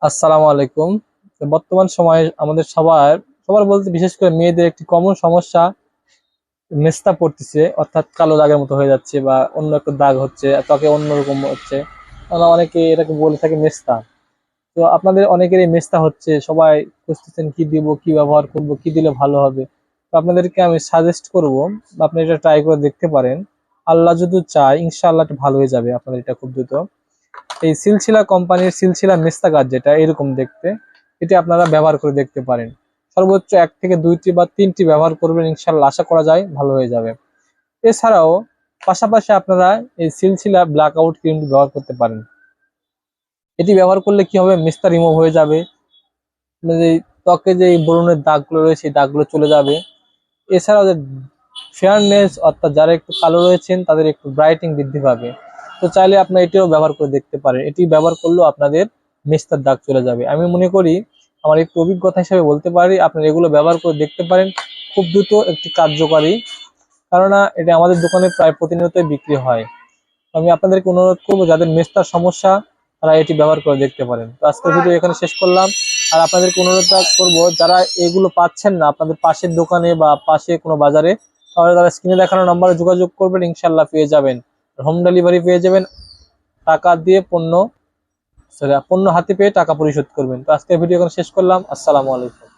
আসসালামু আলাইকুম। তো বর্তমান সময়ে আমাদের সবার বলতে বিশেষ করে মেয়েদের একটি কমন সমস্যা মেস্তা পড়তেছে, অর্থাৎ কালো দাগের মতো হয়ে যাচ্ছে বা অন্য একটা দাগ হচ্ছে, ত্বকে অন্যরকম হচ্ছে। আমরা অনেকে এটাকে বলে থাকি মেস্তা। তো আপনাদের অনেকেরই মেস্তা হচ্ছে, সবাই খুঁজতেছেন কি দিব, কি ব্যবহার করব, কি দিলে ভালো হবে। তো আপনাদেরকে আমি সাজেস্ট করব, আপনি এটা ট্রাই করে দেখতে পারেন। আল্লাহ যদি চায় ইনশাআল্লাহ এটা ভালো হয়ে যাবে আপনাদের, এটা খুব দ্রুত। এই সিলসিলা কোম্পানির সিলসিলা মেস্তা গাছ যেটা এরকম দেখতে, এটি আপনারা ব্যবহার করে দেখতে পারেন। সর্বোচ্চ 1 থেকে 2টি বা 3টি ব্যবহার করবেন, ইনশাল্লাহ আশা করা যায় ভালো হয়ে যাবে। এছাড়াও পাশাপাশি আপনারা এই সিলসিলা ব্ল্যাক আউট ক্রিমটি ব্যবহার করতে পারেন। এটি ব্যবহার করলে কি হবে, মেস্তা রিমুভ হয়ে যাবে, মানে যে ত্বকে যে ব্রণের দাগগুলো রয়েছে এই দাগগুলো চলে যাবে। এছাড়াও যে ফেয়ারনেস, অর্থাৎ যারা একটু কালো রয়েছেন তাদের একটু ব্রাইটিং বৃদ্ধি পাবে। তো চাইলে আপনি এটিও ব্যবহার করে দেখতে পারেন, এটি ব্যবহার করলেও আপনাদের মেস্তার দাগ চলে যাবে। আমি মনে করি, আমার একটু অভিজ্ঞতা হিসেবে বলতে পারি, আপনারা এগুলো ব্যবহার করে দেখতে পারেন। খুব দ্রুত একটি কার্যকারী, কেননা এটা আমাদের দোকানে প্রায় প্রতিনিয়তই বিক্রি হয়। আমি আপনাদেরকে অনুরোধ করবো, যাদের মেস্তার সমস্যা তারা এটি ব্যবহার করে দেখতে পারেন। তো আজকের ভিডিও এখানে শেষ করলাম। আর আপনাদেরকে অনুরোধ করবো, যারা এগুলো পাচ্ছেন না আপনাদের পাশের দোকানে বা পাশে কোনো বাজারে, তাহলে তারা স্ক্রিনে দেখানো নম্বরে যোগাযোগ করবেন, ইনশাল্লাহ পেয়ে যাবেন। হোম ডেলিভারি পেয়ে যাবেন। টাকা দিয়ে পণ্য হাতে পেয়ে টাকা পরিশোধ করবেন। তো আজকের ভিডিও এখানে শেষ করলাম। আসসালামু আলাইকুম।